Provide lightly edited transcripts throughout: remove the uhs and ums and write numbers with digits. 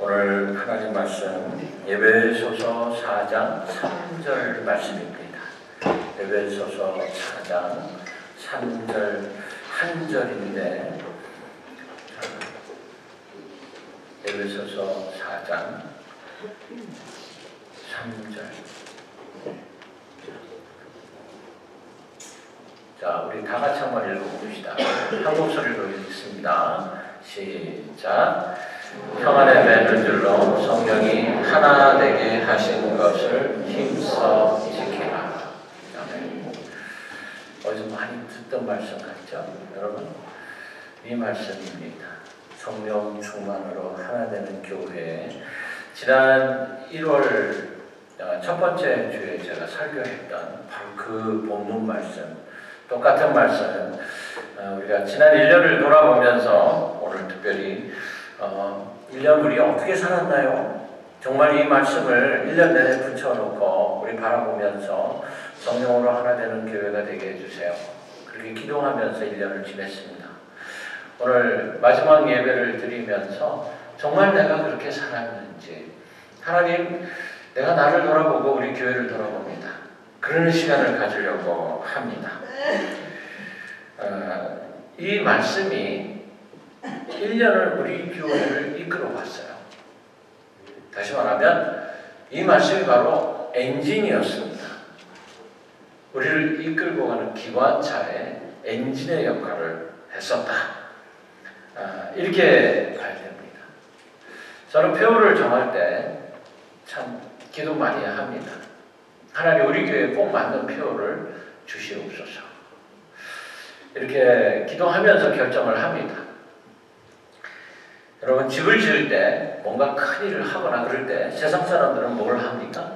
오늘 하나님 말씀 에베소서 4장 3절 말씀입니다. 에베소서 4장 3절 한 절인데 에베소서 4장 3절. 자, 우리 다 같이 한번 읽어봅시다. 한 목소리로 읽습니다. 시작. 평안의 맨을 줄로 성령이 하나 되게 하신 것을 힘써 지키라. 아멘. 어디서 많이 듣던 말씀 같죠? 여러분, 이 말씀입니다. 성령 충만으로 하나 되는 교회. 지난 1월 첫 번째 주에 제가 설교했던 바로 그 본문 말씀, 똑같은 말씀, 우리가 지난 1년을 돌아보면서 오늘 특별히 1년 우리 어떻게 살았나요? 정말 이 말씀을 1년 내내 붙여놓고 우리 바라보면서 성령으로 하나 되는 교회가 되게 해주세요. 그렇게 기도하면서 1년을 지냈습니다. 오늘 마지막 예배를 드리면서 정말 내가 그렇게 살았는지, 하나님, 내가 나를 돌아보고 우리 교회를 돌아봅니다. 그런 시간을 가지려고 합니다. 이 말씀이 1년을 우리 교회를 이끌어 왔어요. 다시 말하면 이 말씀이 바로 엔진이었습니다. 우리를 이끌고 가는 기관차의 엔진의 역할을 했었다. 이렇게 봐야 됩니다. 저는 표를 정할 때 참 기도 많이 합니다. 하나님, 우리 교회에 꼭 맞는 표를 주시옵소서. 이렇게 기도하면서 결정을 합니다. 여러분, 집을 지을 때 뭔가 큰 일을 하거나 그럴 때 세상 사람들은 뭘 합니까?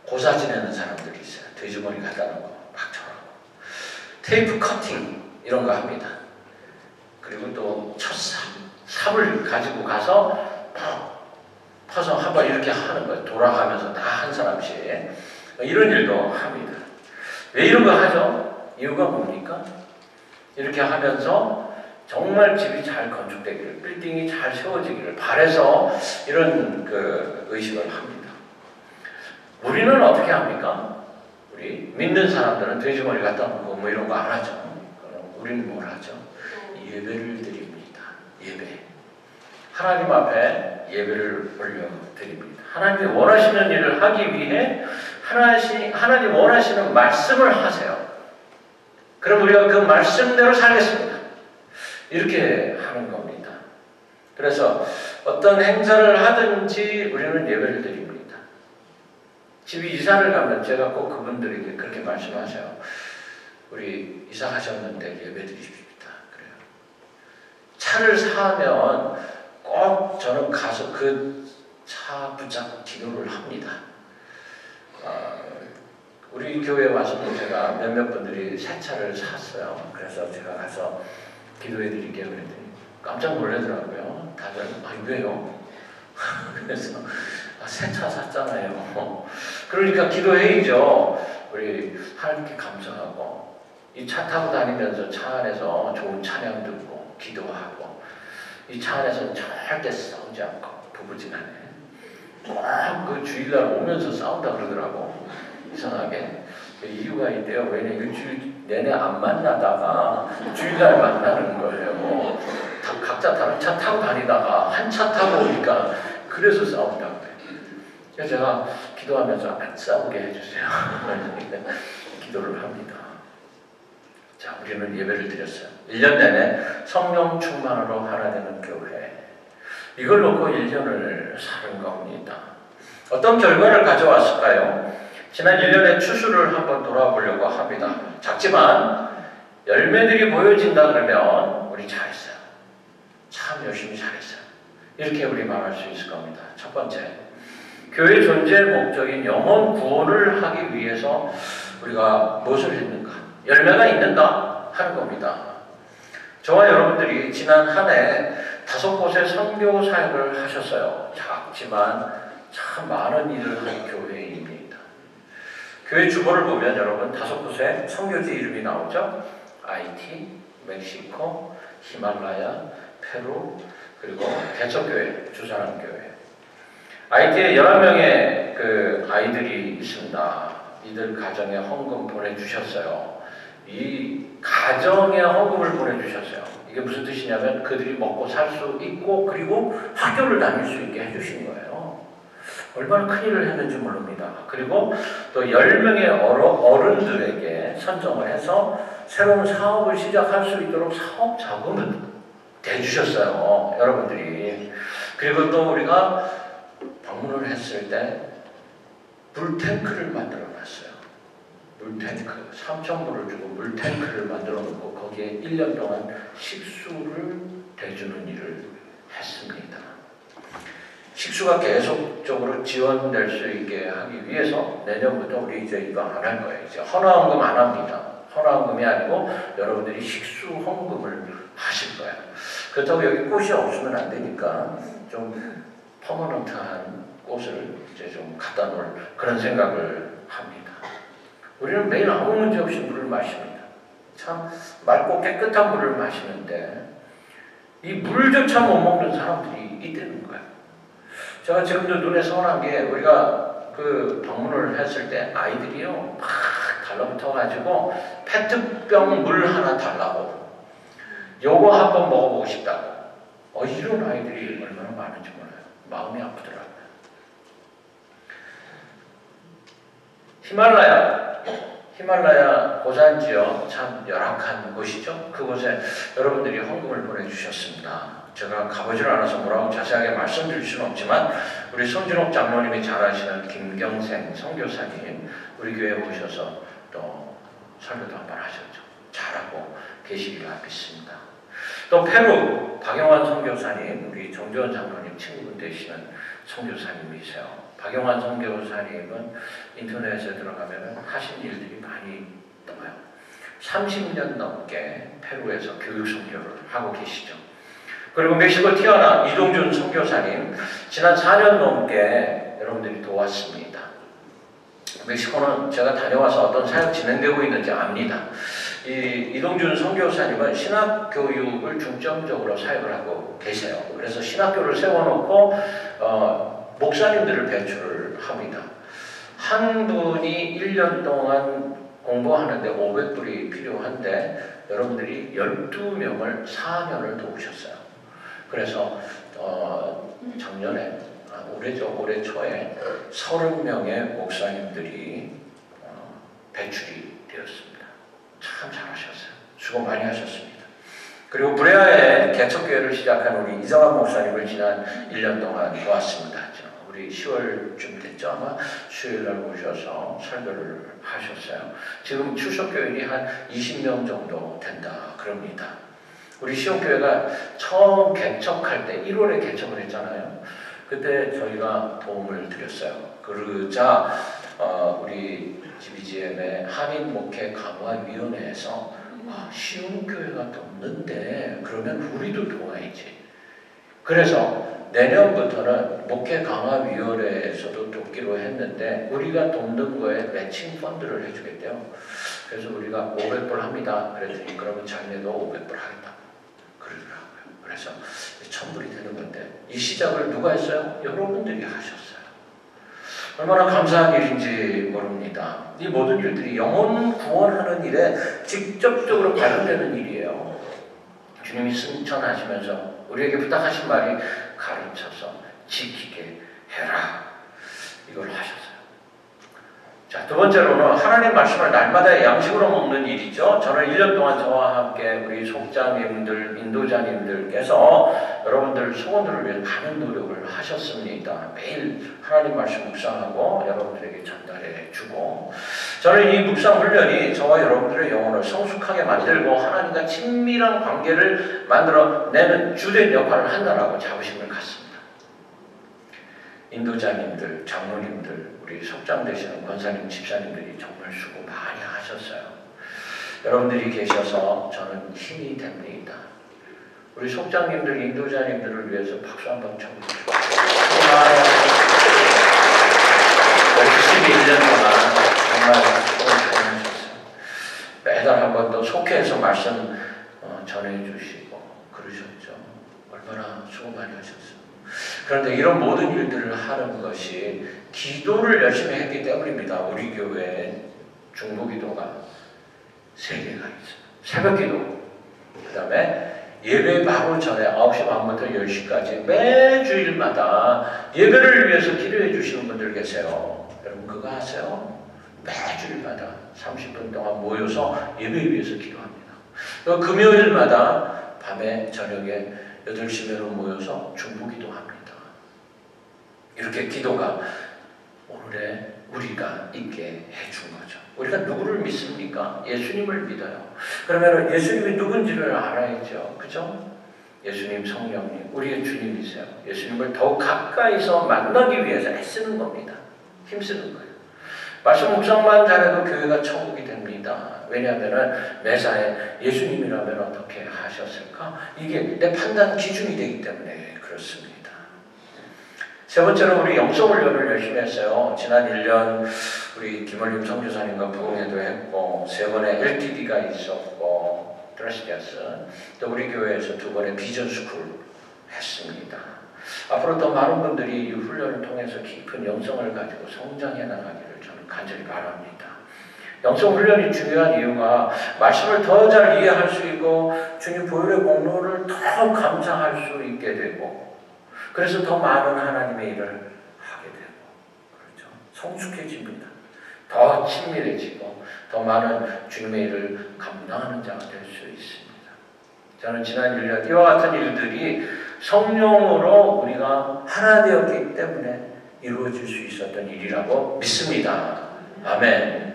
고사 지내는 사람들이 있어요. 돼지머리 갖다 놓고 막 쳐라고. 테이프 커팅 이런 거 합니다. 그리고 또 삽을 가지고 가서 퍼서 한번 이렇게 하는 거예요. 돌아가면서 다 한 사람씩 이런 일도 합니다. 왜 이런 거 하죠? 이유가 뭡니까? 이렇게 하면서 정말 집이 잘 건축되기를, 빌딩이 잘 세워지기를 바라서 이런 의식을 합니다. 우리는 어떻게 합니까? 우리 믿는 사람들은 돼지머리 갖다 놓고 뭐 이런 거 안 하죠. 우리는 뭘 하죠? 예배를 드립니다. 예배. 하나님 앞에 예배를 올려드립니다. 하나님이 원하시는 일을 하기 위해 하나님 원하시는 말씀을 하세요. 그럼 우리가 그 말씀대로 살겠습니다. 이렇게 하는 겁니다. 그래서 어떤 행사를 하든지 우리는 예배를 드립니다. 집이 이사를 가면 제가 꼭 그분들에게 그렇게 말씀하세요. 우리 이사 가셨는데 예배 드리십시다. 그래요. 차를 사면 꼭 저는 가서 그 차 붙잡고 기도를 합니다. 우리 교회에 와서도 제가 몇몇 분들이 새 차를 샀어요. 그래서 제가 가서 기도해 드릴게요. 그랬더니 깜짝 놀라더라고요. 다들, 왜요? 그래서, 새 차 샀잖아요. 그러니까 기도해야죠. 우리 하나님께 감사하고, 이 차 타고 다니면서 차 안에서 좋은 찬양 듣고, 기도하고, 이 차 안에서 절대 싸우지 않고, 부부지간에. 그 주일날 오면서 싸운다 그러더라고. 이상하게. 이유가 있대요. 왜냐면 일주일 내내 안 만나다가 주일날 만나는 거예요. 각자 다른 차 타고 다니다가 한 차 타고 오니까 그래서 싸운다고 그래요. 그래서 제가 기도하면서 안 싸우게 해주세요. 기도를 합니다. 자, 우리는 예배를 드렸어요. 1년 내내 성령 충만으로 하나 되는 교회. 이걸 놓고 1년을 사는 겁니다. 어떤 결과를 가져왔을까요? 지난 1년의 추수를 한번 돌아보려고 합니다. 작지만 열매들이 보여진다 그러면 우리 잘했어요. 참 열심히 잘했어요. 이렇게 우리 말할 수 있을 겁니다. 첫 번째, 교회 존재의 목적인 영혼 구원을 하기 위해서 우리가 무엇을 했는가? 열매가 있는가? 하는 겁니다. 저와 여러분들이 지난 한 해 5곳의 선교 사역을 하셨어요. 작지만 참 많은 일을 한 교회입니다. 교회 주보를 보면 여러분 5곳의 선교지 이름이 나오죠. IT, 멕시코, 히말라야, 페루, 그리고 개척교회, 주산교회. IT에 11명의 그 아이들이 있습니다. 이들 가정에 헌금 보내주셨어요. 이 가정에 헌금을 보내주셨어요. 이게 무슨 뜻이냐면 그들이 먹고 살 수 있고 그리고 학교를 다닐 수 있게 해주신 거예요. 얼마나 큰 일을 했는지 모릅니다. 그리고 또 10명의 어른들에게 선정을 해서 새로운 사업을 시작할 수 있도록 사업 자금을 대주셨어요. 여러분들이. 그리고 또 우리가 방문을 했을 때 물탱크를 만들어 놨어요. 물탱크. 3,000불을 주고 물탱크를 만들어 놓고 거기에 1년 동안 식수를 대주는 일을 했습니다. 식수가 계속적으로 지원될 수 있게 하기 위해서 내년부터 우리 이제 이거 안 할 거예요. 이제 헌화헌금 안 합니다. 헌화헌금이 아니고 여러분들이 식수 헌금을 하실 거예요. 그렇다고 여기 꽃이 없으면 안 되니까 좀 퍼머넌트한 꽃을 이제 좀 갖다 놓을 그런 생각을 합니다. 우리는 매일 아무 문제 없이 물을 마십니다. 참 맑고 깨끗한 물을 마시는데 이 물조차 못 먹는 사람들이 있다는 거예요. 제가 지금도 눈에 선한 게 우리가 그 방문을 했을 때 아이들이요 막 달라붙어가지고 페트병 물 하나 달라고 요거 한번 먹어보고 싶다고 이런 아이들이 얼마나 많은지 몰라요. 마음이 아프더라고요. 히말라야 고산지역 참 열악한 곳이죠. 그곳에 여러분들이 헌금을 보내주셨습니다. 제가 가보질 않아서 뭐라고 자세하게 말씀드릴 수는 없지만 우리 손준옥 장로님이 잘 아시는 김경생 선교사님 우리 교회에 오셔서 또 설교도 한번 하셨죠. 잘하고 계시리라 믿습니다. 또 페루 박영환 선교사님 우리 정주원 장로님 친구분 되시는 선교사님이세요. 박영환 선교사님은 인터넷에 들어가면 하신 일들이 많이 떠요. 30년 넘게 페루에서 교육 선교를 하고 계시죠. 그리고 멕시코 티아나 이동준 선교사님 지난 4년 넘게 여러분들이 도왔습니다. 멕시코는 제가 다녀와서 어떤 사역 진행되고 있는지 압니다. 이 이동준 선교사님은 신학교육을 중점적으로 사역을 하고 계세요. 그래서 신학교를 세워놓고 목사님들을 배출을 합니다. 한 분이 1년 동안 공부하는데 500불이 필요한데 여러분들이 12명을 4년을 도우셨어요. 그래서 작년에 올해 초에 30명의 목사님들이 배출이 되었습니다. 참 잘하셨어요. 수고 많이 하셨습니다. 그리고 브레아에 개척교회를 시작한 우리 이정환 목사님을 지난 1년 동안 도왔습니다. 우리 10월쯤 됐죠. 아마 수요일날 오셔서 설교를 하셨어요. 지금 출석교인이 한 20명 정도 된다 그럽니다. 우리 시온교회가 처음 개척할 때 1월에 개척을 했잖아요. 그때 저희가 도움을 드렸어요. 그러자 우리 GBGM의 한인 목회 강화위원회에서 시온교회가 돕는데 그러면 우리도 도와야지. 그래서 내년부터는 목회 강화위원회에서도 돕기로 했는데 우리가 돕는 거에 매칭 펀드를 해주겠대요. 그래서 우리가 500불 합니다. 그랬더니 그러면 자기네도 500불 하겠다 그러더라고요. 그래서 1000불이 되는 건데 이 시작을 누가 했어요? 여러분들이 하셨어요. 얼마나 감사한 일인지 모릅니다. 이 모든 일들이 영혼 구원하는 일에 직접적으로 관련되는 일이에요. 주님이 승천하시면서 우리에게 부탁하신 말이 가르쳐서 지키게 해라. 이걸 하셨어요. 자, 두 번째로는 하나님 말씀을 날마다 양식으로 먹는 일이죠. 저는 1년 동안 저와 함께 우리 속자님들, 인도자님들께서 여러분들 소원들을 위해 많은 노력을 하셨습니다. 매일 하나님 말씀 묵상하고 여러분들에게 전달해 주고 저는 이 묵상 훈련이 저와 여러분들의 영혼을 성숙하게 만들고 하나님과 친밀한 관계를 만들어내는 주된 역할을 한다라고 자부심을 갖습니다. 인도자님들, 장로님들, 우리 속장 되시는 권사님, 집사님들이 정말 수고 많이 하셨어요. 여러분들이 계셔서 저는 힘이 됩니다. 우리 속장님들, 인도자님들을 위해서 박수 한번 쳐주십시오. 열심히 1년 동안 정말 수고 많이 하셨어요. 매달 한 번 더 속해서 말씀 전해주시고 그러셨죠. 얼마나 수고 하셨어요. 그런데 이런 모든 일들을 하는 것이 기도를 열심히 했기 때문입니다. 우리 교회 중보기도가 3개가 있어요. 새벽기도, 그 다음에 예배 바로 전에 9시 반부터 10시까지 매주일마다 예배를 위해서 기도해 주시는 분들 계세요. 여러분 그거 아세요? 매주일마다 30분 동안 모여서 예배 위해서 기도합니다. 금요일마다 밤에 저녁에 8시면 모여서 중보기도합니다. 이렇게 기도가 오늘의 우리가 있게 해준 거죠. 우리가 누구를 믿습니까? 예수님을 믿어요. 그러면 예수님이 누군지를 알아야죠. 그죠? 예수님, 성령님, 우리의 주님이세요. 예수님을 더욱 가까이서 만나기 위해서 애쓰는 겁니다. 힘쓰는 거예요. 말씀 묵상만 잘해도 교회가 천국이 됩니다. 왜냐하면 매사에 예수님이라면 어떻게 하셨을까? 이게 내 판단 기준이 되기 때문에 그렇습니다. 세 번째로 우리 영성훈련을 열심히 했어요. 지난 1년 우리 김원림 선교사님과 부흥회도 했고 3번의 LTD가 있었고 드레스데스 또 우리 교회에서 2번의 비전스쿨 했습니다. 앞으로 더 많은 분들이 이 훈련을 통해서 깊은 영성을 가지고 성장해 나가기를 저는 간절히 바랍니다. 영성 훈련이 중요한 이유가 말씀을 더 잘 이해할 수 있고 주님 보혈의 공로를 더 감사할 수 있게 되고 그래서 더 많은 하나님의 일을 하게 되고 그렇죠. 성숙해집니다. 더 친밀해지고 더 많은 주님의 일을 감당하는 자가 될 수 있습니다. 저는 지난 1년 이와 같은 일들이 성령으로 우리가 하나 되었기 때문에 이루어질 수 있었던 일이라고 믿습니다. 아멘.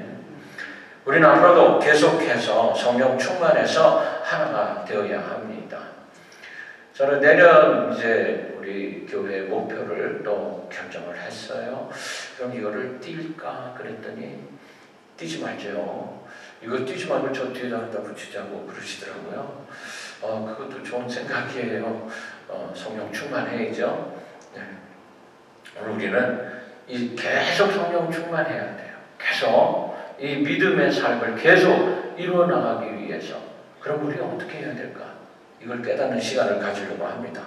우리는 앞으로도 계속해서 성령 충만해서 하나가 되어야 합니다. 저는 내년 이제 우리 교회 목표를 또 결정을 했어요. 그럼 이거를 뛸까 그랬더니 뛰지 말죠. 이거 뛰지 말고 저 뒤에다 갖다 붙이자고 그러시더라고요. 그것도 좋은 생각이에요. 성령 충만해야죠. 네. 오늘 우리는 계속 성령 충만해야 돼요. 계속 이 믿음의 삶을 계속 이루어 나가기 위해서. 그럼 우리가 어떻게 해야 될까? 이걸 깨닫는 시간을 가지려고 합니다.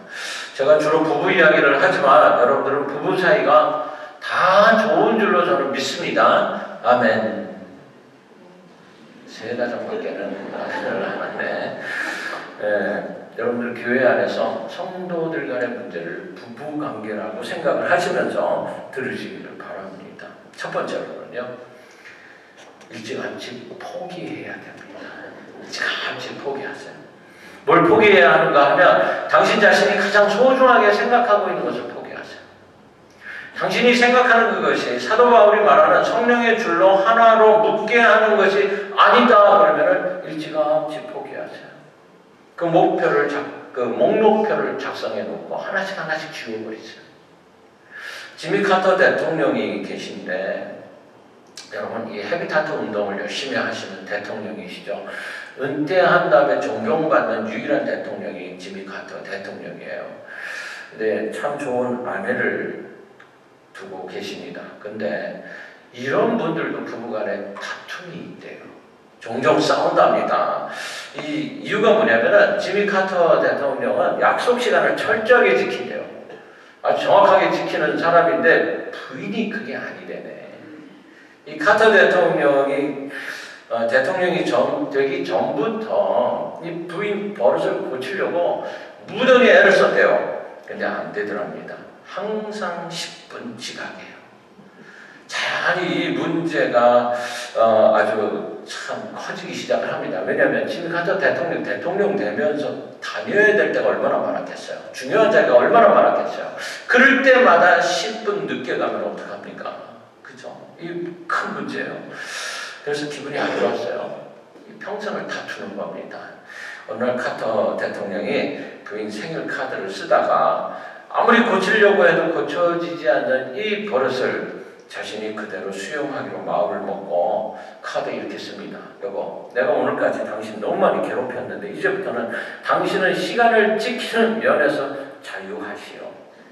제가 주로 부부 이야기를 하지만 여러분들은 부부 사이가 다 좋은 줄로 저는 믿습니다. 아멘. 3가정밖에는 아시를 않았네. 여러분들 교회 안에서 성도들 간의 문제를 부부관계라고 생각을 하시면서 들으시기를 바랍니다. 첫 번째로는요. 일찌감치 포기해야 됩니다. 일찌감치 포기하세요. 뭘 포기해야 하는가 하면 당신 자신이 가장 소중하게 생각하고 있는 것을 포기하세요. 당신이 생각하는 그것이 사도 바울이 말하는 성령의 줄로 하나로 묶게 하는 것이 아니다 그러면 일찌감치 포기하세요. 그 목록표를 작성해 놓고 하나씩 하나씩 지워버리세요. 지미 카터 대통령이 계신데 여러분 이 헤비타트 운동을 열심히 하시는 대통령이시죠. 은퇴한 다음에 존경받는 유일한 대통령이 지미 카터 대통령이에요. 근데 참 좋은 아내를 두고 계십니다. 근데 이런 분들도 부부간에 다툼이 있대요. 종종 싸운답니다. 이 이유가 뭐냐면은 지미 카터 대통령은 약속 시간을 철저하게 지킨대요. 아주 정확하게 지키는 사람인데 부인이 그게 아니래네. 이 카터 대통령이 되기 전부터 이 부인 버릇을 고치려고 무던히 애를 썼대요. 근데 안 되더랍니다. 항상 10분 지각해요. 자연히 이 문제가 아주 참 커지기 시작을 합니다. 왜냐하면 지미 카터 대통령 되면서 다녀야 될 때가 얼마나 많았겠어요. 중요한 자리가 얼마나 많았겠어요. 그럴 때마다 10분 늦게 가면 어떡합니까? 그죠? 이 큰 문제예요. 그래서 기분이 안 좋았어요. 평생을 다투는 겁니다. 어느 날 카터 대통령이 부인 생일 카드를 쓰다가 아무리 고치려고 해도 고쳐지지 않는 이 버릇을 자신이 그대로 수용하기로 마음을 먹고 카드에 이렇게 씁니다. 여보, 내가 오늘까지 당신 너무 많이 괴롭혔는데 이제부터는 당신은 시간을 지키는 면에서 자유하시오.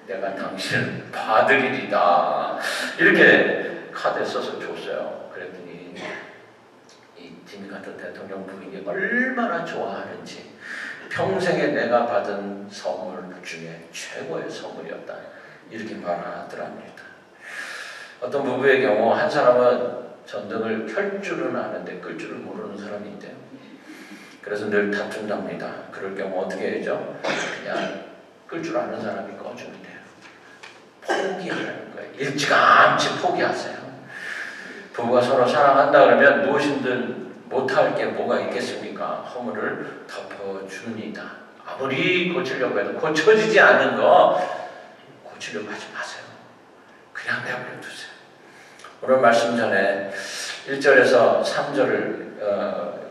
내가 당신을 봐드리리다. 이렇게 카드에 써서 줬어요. 그랬더니 이 지미 카터 대통령 부인이 얼마나 좋아하는지 평생에 내가 받은 선물 중에 최고의 선물이었다. 이렇게 말하더랍니다. 어떤 부부의 경우 한 사람은 전등을 켤 줄은 아는데 끌 줄을 모르는 사람이 있대요. 그래서 늘 다툰답니다. 그럴 경우 어떻게 해야죠? 그냥 끌 줄 아는 사람이 꺼주면 돼요. 포기하라는 거예요. 일찌감치 포기하세요. 부부가 서로 사랑한다 그러면 무엇이든 못할 게 뭐가 있겠습니까? 허물을 덮어줍니다. 아무리 고치려고 해도 고쳐지지 않는 거 고치려고 하지 마세요. 그냥 내버려 두세요. 오늘 말씀 전에 1절에서 3절을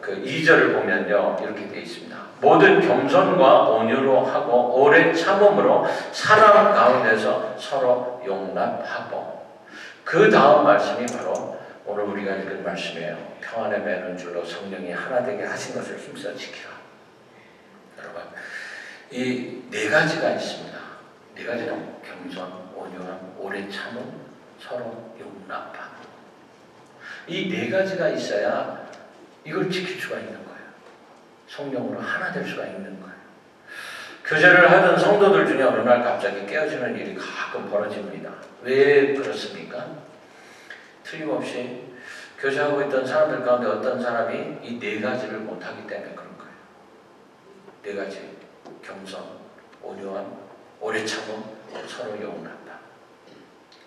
2절을 보면요 이렇게 되어 있습니다. 모든 겸손과 온유로 하고 오래 참음으로 사랑 가운데서 서로 용납하고, 그 다음 말씀이 바로 오늘 우리가 읽은 말씀이에요. 평안에 매는 줄로 성령이 하나 되게 하신 것을 힘써 지키라. 여러분, 이 네 가지가 있습니다. 네 가지는 겸손, 온유함, 오래 참음, 서로 용납함. 이 네 가지가 있어야 이걸 지킬 수가 있는 거예요. 성령으로 하나 될 수가 있는 거예요. 교제를 하던 성도들 중에 어느 날 갑자기 깨어지는 일이 가끔 벌어집니다. 왜 그렇습니까? 틀림없이 교제하고 있던 사람들 가운데 어떤 사람이 이 네 가지를 못하기 때문에 그런 거예요. 네 가지. 겸손, 온유함, 오래 참음, 서로 용납함.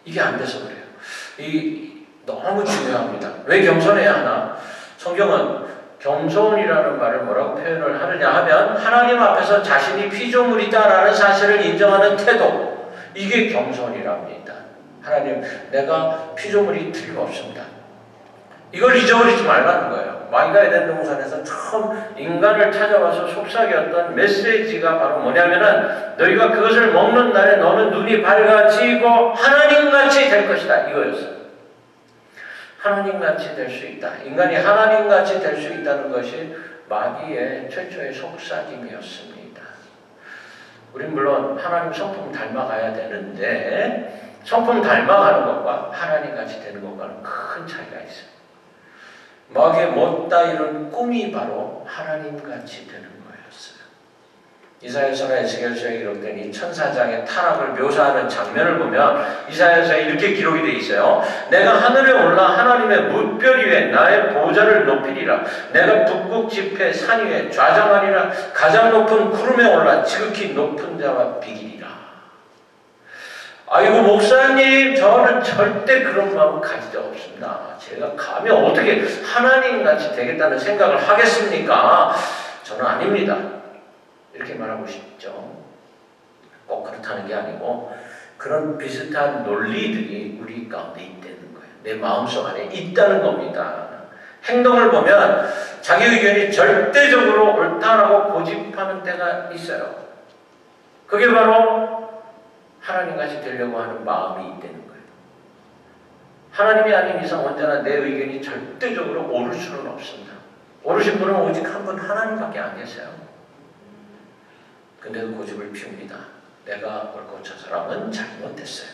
이게 안 돼서 그래요. 이 너무 중요합니다. 왜 겸손해야 하나? 성경은 겸손이라는 말을 뭐라고 표현을 하느냐 하면 하나님 앞에서 자신이 피조물이다라는 사실을 인정하는 태도, 이게 겸손이랍니다. 하나님, 내가 피조물이 틀림없습니다. 이걸 잊어버리지 말라는 거예요. 마이가 에덴 동산에서 처음 인간을 찾아와서 속삭였던 메시지가 바로 뭐냐면은 너희가 그것을 먹는 날에 너는 눈이 밝아지고 하나님같이 될 것이다, 이거였어요. 하나님같이 될 수 있다. 인간이 하나님같이 될 수 있다는 것이 마귀의 최초의 속삭임이었습니다. 우린 물론 하나님 성품 닮아가야 되는데 성품 닮아가는 것과 하나님같이 되는 것과는 큰 차이가 있어요. 마귀의 못다 이룬 꿈이 바로 하나님같이 되는 거였어요. 이사야서나 에스겔서에 기록된 이 천사장의 타락을 묘사하는 장면을 보면 이사야서에 이렇게 기록이 되어 있어요. 내가 하늘에 올라 하나님의 뭇별 위에 나의 보좌를 높이리라. 내가 북극 지폐 산 위에 좌장하리라. 가장 높은 구름에 올라 지극히 높은 자와 비기리라. 아이고 목사님, 저는 절대 그런 마음 가진 적 없습니다. 제가 감히 어떻게 하나님같이 되겠다는 생각을 하겠습니까? 저는 아닙니다. 이렇게 말하고 싶죠. 꼭 그렇다는 게 아니고 그런 비슷한 논리들이 우리 가운데 있다는 거예요. 내 마음속 안에 있다는 겁니다. 행동을 보면 자기 의견이 절대적으로 옳다라고 고집하는 때가 있어요. 그게 바로 하나님같이 되려고 하는 마음이 있다는 거예요. 하나님이 아닌 이상 언제나 내 의견이 절대적으로 옳을 수는 없습니다. 옳으신 분은 오직 한 분 하나님밖에 안 계세요. 근데도 고집을 피웁니다. 내가 옳고 저 사람은 잘못했어요.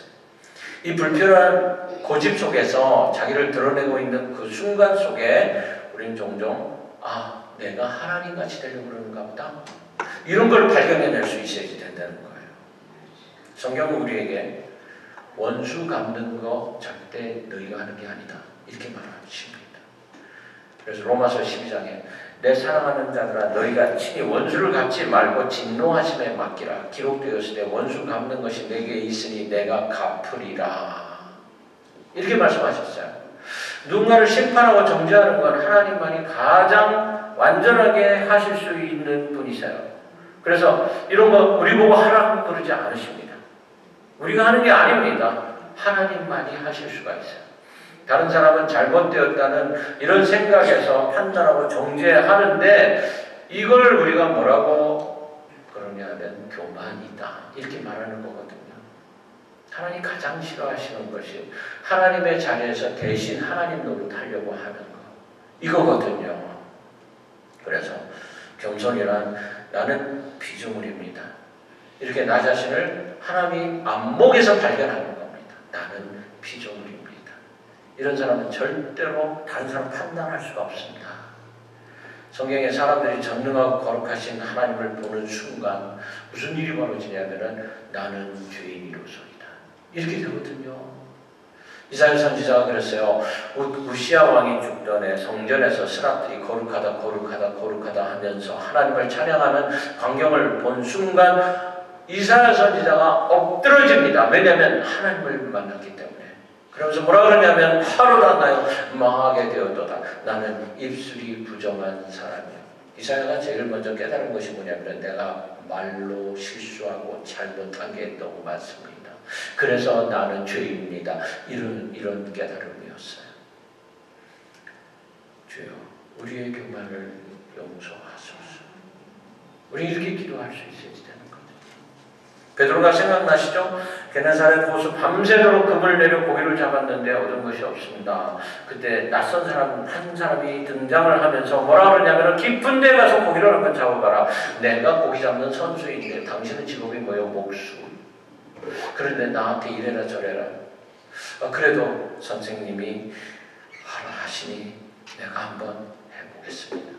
이 불필요한 고집 속에서 자기를 드러내고 있는 그 순간 속에 우리는 종종 내가 하나님같이 되려고 그러는가 보다, 이런 걸 발견해낼 수 있어야지 된다는 거예요. 성경은 우리에게 원수 갚는 거 절대 너희가 하는 게 아니다, 이렇게 말하십니다. 그래서 로마서 12장에 내 사랑하는 자들아 너희가 친히 원수를 갚지 말고 진노하심에 맡기라. 기록되었을 때 원수 갚는 것이 내게 있으니 내가 갚으리라. 이렇게 말씀하셨어요. 누군가를 심판하고 정죄하는 건 하나님만이 가장 완전하게 하실 수 있는 분이세요. 그래서 이런 거 우리 보고 하라고 그러지 않으십니다. 우리가 하는 게 아닙니다. 하나님만이 하실 수가 있어요. 다른 사람은 잘못되었다는 이런 생각에서 판단하고 정죄하는데 이걸 우리가 뭐라고 그러냐 하면 교만이다, 이렇게 말하는 거거든요. 하나님 가장 싫어하시는 것이 하나님의 자리에서 대신 하나님 노릇하려고 하는 거, 이거거든요. 그래서 겸손이란 나는 피조물입니다, 이렇게 나 자신을 하나님 안목에서 발견하는 겁니다. 나는 피조물입니다. 이런 사람은 절대로 다른 사람 판단할 수가 없습니다. 성경에 사람들이 전능하고 거룩하신 하나님을 보는 순간 무슨 일이 벌어지냐면은 나는 죄인이로소이다. 이렇게 되거든요. 이사야 선지자가 그랬어요. 우시야 왕이 죽던 해 성전에서 스랍들이 거룩하다 거룩하다 거룩하다 하면서 하나님을 찬양하는 광경을 본 순간 이사야 선지자가 엎드러집니다. 왜냐하면 하나님을 만났기 때문에. 그러면서 뭐라 그러냐면 하루라 나요 망하게 되었도다. 나는 입술이 부정한 사람이야. 이사야가 제일 먼저 깨달은 것이 뭐냐면 내가 말로 실수하고 잘못한 게 너무 많습니다. 그래서 나는 죄인입니다. 이런 깨달음이었어요. 주여 우리의 교만을 용서하소서. 우리 이렇게 기도할 수 있어야 되는 거죠. 베드로가 생각나시죠? 게네사렛 호수 밤새도록 금을 내려 고기를 잡았는데 얻은 것이 없습니다. 그때 낯선 사람 한 사람이 등장을 하면서 뭐라 그러냐면 깊은 데 가서 고기를 한번 잡아봐라. 내가 고기 잡는 선수인데 당신의 직업이 뭐예요? 목수. 그런데 나한테 이래라 저래라. 그래도 선생님이 하라 하시니 내가 한번 해보겠습니다.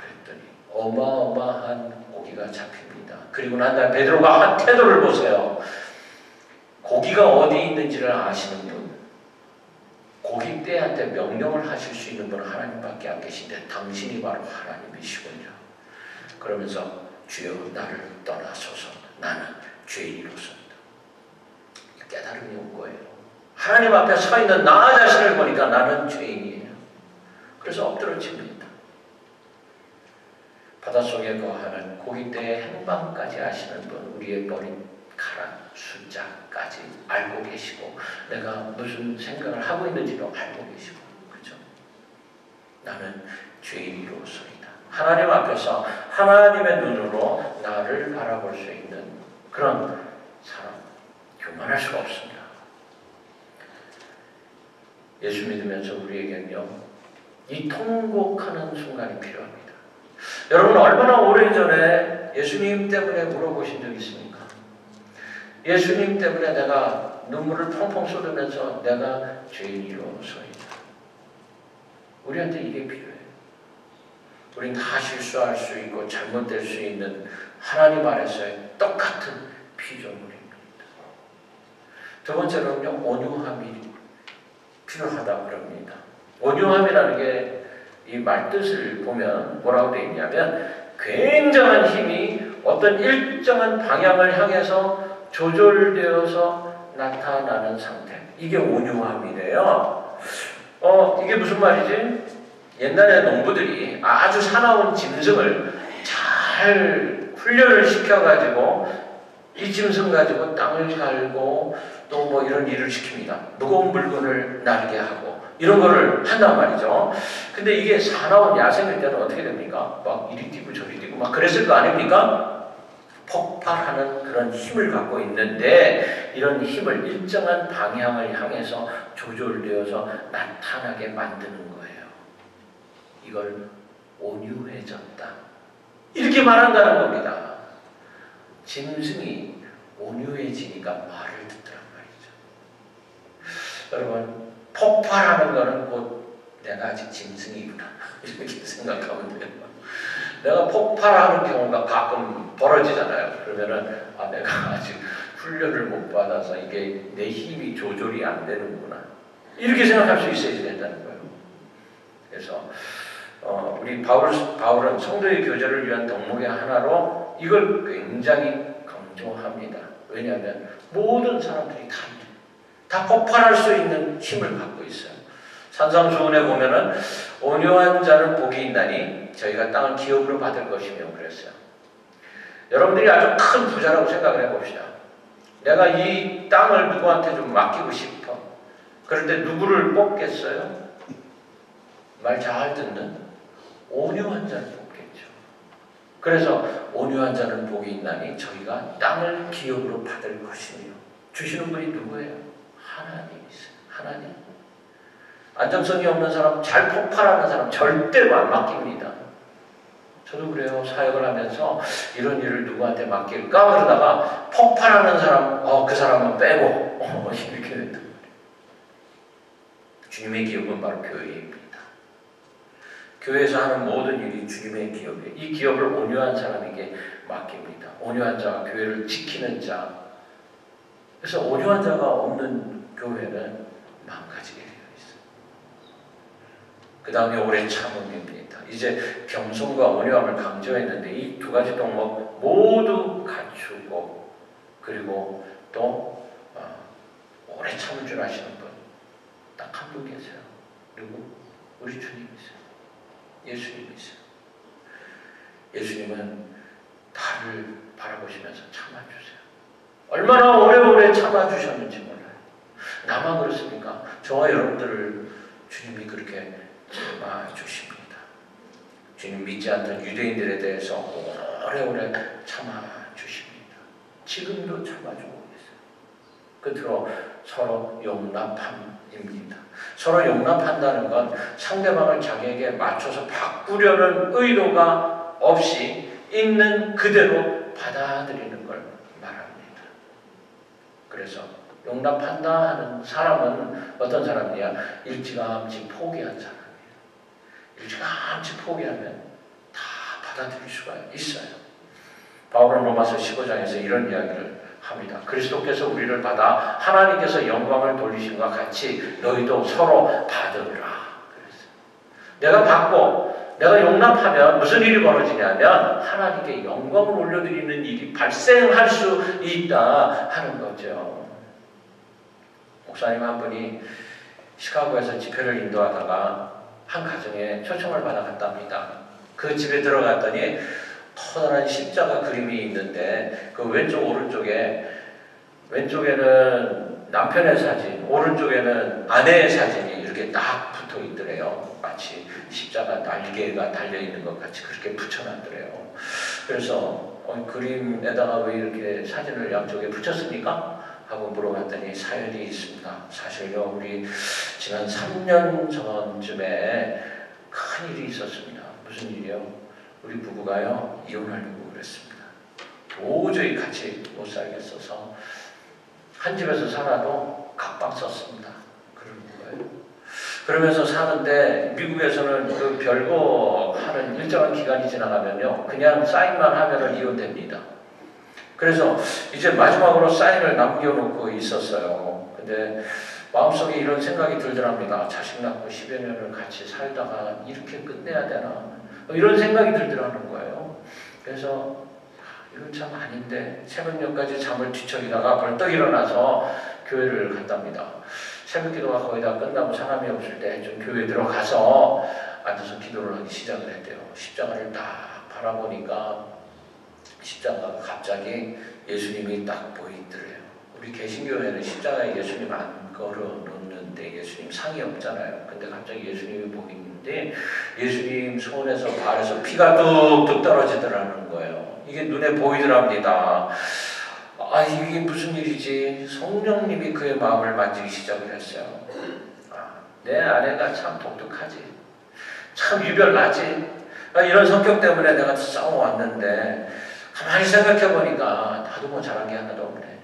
그랬더니 어마어마한 고기가 잡힙니다. 그리고 난 다음에 베드로가 한 태도를 보세요. 고기가 어디 있는지를 아시는 분, 고깃대한테 명령을 하실 수 있는 분은 하나님밖에 안 계신데 당신이 바로 하나님이시군요. 그러면서 주여 나를 떠나소서. 나는 죄인으로서입니다. 깨달음이 온 거예요. 하나님 앞에 서 있는 나 자신을 보니까 나는 죄인이에요. 그래서 엎드러집니다. 바닷속에 거하는 고깃대의 행방까지 아시는 분, 우리의 머리카락 숫자까지 알고 계시고 내가 무슨 생각을 하고 있는지도 알고 계시고, 그렇죠? 나는 죄인으로서이다. 하나님 앞에서 하나님의 눈으로 나를 바라볼 수 있는 그런 사람, 교만할 수가 없습니다. 예수 믿으면서 우리에게는요, 이 통곡하는 순간이 필요합니다. 여러분 얼마나 오래전에 예수님 때문에 물어보신 적 있습니까? 예수님 때문에 내가 눈물을 펑펑 쏟으면서 내가 죄인이로소이다. 우리한테 이게 필요해요. 우린 다 실수할 수 있고 잘못될 수 있는 하나님 안에서의 똑같은 피조물입니다. 두 번째로는요, 온유함이 필요하다고 그럽니다. 온유함이라는 게 이 말뜻을 보면 뭐라고 되어 있냐면 굉장한 힘이 어떤 일정한 방향을 향해서 조절되어서 나타나는 상태. 이게 온유함이래요. 이게 무슨 말이지? 옛날에 농부들이 아주 사나운 짐승을 잘 훈련을 시켜가지고 이 짐승 가지고 땅을 갈고 또 뭐 이런 일을 시킵니다. 무거운 물건을 나르게 하고 이런 거를 한단 말이죠. 근데 이게 사나운 야생일 때는 어떻게 됩니까? 막 이리 뛰고 저리 뛰고 막 그랬을 거 아닙니까? 폭발하는 그런 힘을 갖고 있는데 이런 힘을 일정한 방향을 향해서 조절되어서 나타나게 만드는 거예요. 이걸 온유해졌다. 이렇게 말한다는 겁니다. 짐승이 온유해지니까 말을 듣더란 말이죠. 여러분, 폭발하는 거는 곧 내가 아직 짐승이구나 이렇게 생각하면 돼요. 내가 폭발하는 경우가 가끔 벌어지잖아요. 그러면은 내가 아직 훈련을 못 받아서 이게 내 힘이 조절이 안 되는구나 이렇게 생각할 수 있어야 된다는 거예요. 그래서 우리 바울은 성도의 교제를 위한 덕목의 하나로 이걸 굉장히 강조합니다. 왜냐하면 모든 사람들이 다 폭발할 수 있는 힘을 갖고 있어요. 산상수훈에 보면은 온유한 자는 복이 있나니 저희가 땅을 기업으로 받을 것이며 그랬어요. 여러분들이 아주 큰 부자라고 생각을 해봅시다. 내가 이 땅을 누구한테 좀 맡기고 싶어. 그런데 누구를 뽑겠어요? 말 잘 듣는 온유한 자를 뽑겠죠. 그래서 온유한 자는 복이 있나니 저희가 땅을 기업으로 받을 것이며 주시는 분이 누구예요? 하나님이세요. 하나님. 안정성이 없는 사람, 잘 폭발하는 사람 절대로 안 맡깁니다. 저도 그래요. 사역을 하면서 이런 일을 누구한테 맡길까? 그러다가 폭발하는 사람, 그 사람은 빼고 이렇게 된단 말이에요. 주님의 기업은 바로 교회입니다. 교회에서 하는 모든 일이 주님의 기업이에요. 이 기업을 온유한 사람에게 맡깁니다. 온유한 자가 교회를 지키는 자. 그래서 온유한 자가 없는 교회는 망가지게 되어 있어요. 그 다음에 오래 참음입니다. 이제 겸손과 온유함을 강조했는데 이 두 가지 덕목 모두 갖추고 그리고 또 오래 참을 줄 아시는 분 딱 한 분 계세요. 누구? 우리 주님이세요. 예수님이세요. 예수님은 나를 바라보시면서 참아주세요. 얼마나 오래오래 참아주셨는지 몰라요. 나만 그렇습니까? 저와 여러분들을 주님이 그렇게 참아주십니다. 주님 믿지 않던 유대인들에 대해서 오래오래 참아주십니다. 지금도 참아주고 계세요. 끝으로 서로 용납함입니다. 서로 용납한다는 건 상대방을 자기에게 맞춰서 바꾸려는 의도가 없이 있는 그대로 받아들이는 걸 말합니다. 그래서 용납한다 하는 사람은 어떤 사람이냐? 일찌감치 포기한 사람이에요. 일찌감치 포기하면 다 받아들일 수가 있어요. 바울은 로마서 15장에서 이런 이야기를 합니다. 그리스도께서 우리를 받아 하나님께서 영광을 돌리심과 같이 너희도 서로 받으라. 그랬어요. 내가 받고 내가 용납하면 무슨 일이 벌어지냐면 하나님께 영광을 올려드리는 일이 발생할 수 있다 하는 거죠. 목사님 한 분이 시카고에서 집회를 인도하다가 한 가정에 초청을 받아 갔답니다. 그 집에 들어갔더니 커다란 십자가 그림이 있는데 그 왼쪽에는 남편의 사진, 오른쪽에는 아내의 사진이 이렇게 딱 붙어 있더래요. 마치 십자가 날개가 달려 있는 것 같이 그렇게 붙여놨더래요. 그래서 그림에다가 왜 이렇게 사진을 양쪽에 붙였습니까? 하고 물어봤더니 사연이 있습니다. 사실요, 우리 지난 3년 전쯤에 큰 일이 있었습니다. 무슨 일이요? 우리 부부가요, 이혼하려고 그랬습니다. 도저히 같이 못 살겠어서 한 집에서 살아도 각방 썼습니다. 그러는 거예요. 그러면서 사는데 미국에서는 그 별거 하는 일정한 기간이 지나가면요, 그냥 사인만 하면은 이혼됩니다. 그래서 이제 마지막으로 사인을 남겨놓고 있었어요. 근데 마음속에 이런 생각이 들더랍니다. 자식 낳고 10여 년을 같이 살다가 이렇게 끝내야 되나? 이런 생각이 들더라는 거예요. 그래서 이건 참 아닌데 새벽녘까지 잠을 뒤척이다가 벌떡 일어나서 교회를 갔답니다. 새벽기도가 거의 다 끝나고 사람이 없을 때 좀 교회에 들어가서 앉아서 기도를 하기 시작을 했대요. 십자가를 딱 바라보니까 십자가가 갑자기 예수님이 딱 보이더래요. 우리 개신교회는 십자가에 예수님 안 걸어놓는데 예수님 상이 없잖아요. 근데 갑자기 예수님이 보이는데 예수님 손에서 발에서 피가 뚝뚝 떨어지더라는 거예요. 이게 눈에 보이더랍니다. 아, 이게 무슨 일이지? 성령님이 그의 마음을 만지기 시작을 했어요. 내 아내가 참 독특하지. 참 유별나지. 이런 성격 때문에 내가 싸워왔는데 가만히 생각해보니까 나도 뭐 잘한 게 하나도 없네.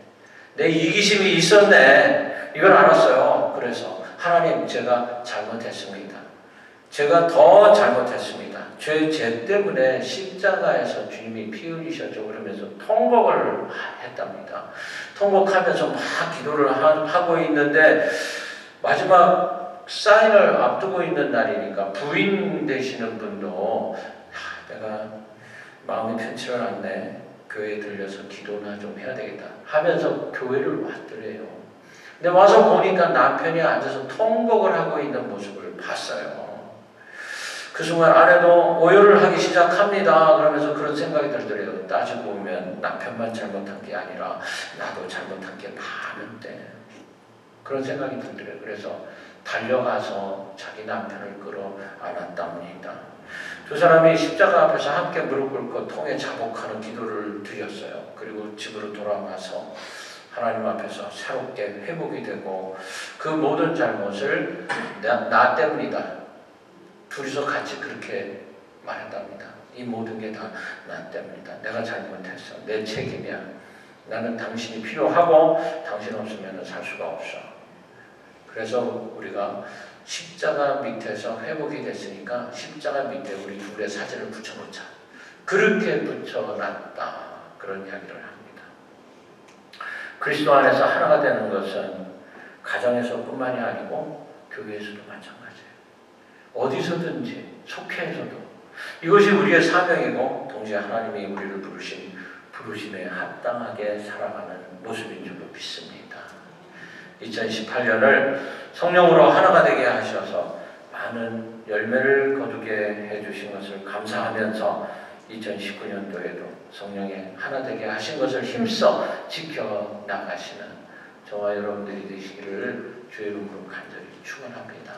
내 이기심이 있었네. 이걸 알았어요. 그래서 하나님, 제가 잘못했습니다. 제가 더 잘못했습니다. 죄 때문에 십자가에서 주님이 피 흘리셨죠. 그러면서 통곡을 했답니다. 통곡하면서 막 기도를 하고 있는데 마지막 사인을 앞두고 있는 날이니까 부인 되시는 분도 내가 마음이 편치를 않네. 교회에 들려서 기도나 좀 해야 되겠다 하면서 교회를 왔더래요. 근데 와서 보니까 남편이 앉아서 통곡을 하고 있는 모습을 봤어요. 그 순간 아내도 오열을 하기 시작합니다. 그러면서 그런 생각이 들더래요. 따지고 보면 남편만 잘못한 게 아니라 나도 잘못한 게 많은데. 그런 생각이 들더래요. 그래서 달려가서 자기 남편을 끌어안았답니다. 두 사람이 십자가 앞에서 함께 무릎 꿇고 통에 자복하는 기도를 드렸어요. 그리고 집으로 돌아와서 하나님 앞에서 새롭게 회복이 되고 그 모든 잘못을 나 때문이다. 둘이서 같이 그렇게 말했답니다. 이 모든 게 다 나 때문이다. 내가 잘못했어. 내 책임이야. 나는 당신이 필요하고 당신 없으면 살 수가 없어. 그래서 우리가 십자가 밑에서 회복이 됐으니까 십자가 밑에 우리 둘의 사진을 붙여놓자. 그렇게 붙여놨다. 그런 이야기를 합니다. 그리스도 안에서 하나가 되는 것은 가정에서뿐만이 아니고 교회에서도 마찬가지예요. 어디서든지 속해에서도 이것이 우리의 사명이고 동시에 하나님이 우리를 부르신 부르심에 합당하게 살아가는 모습인 줄로 믿습니다. 2018년을 성령으로 하나가 되게 하셔서 많은 열매를 거두게 해주신 것을 감사하면서 2019년도에도 성령의 하나 되게 하신 것을 힘써 지켜나가시는 저와 여러분들이 되시기를 주의 이름으로 간절히 축원합니다.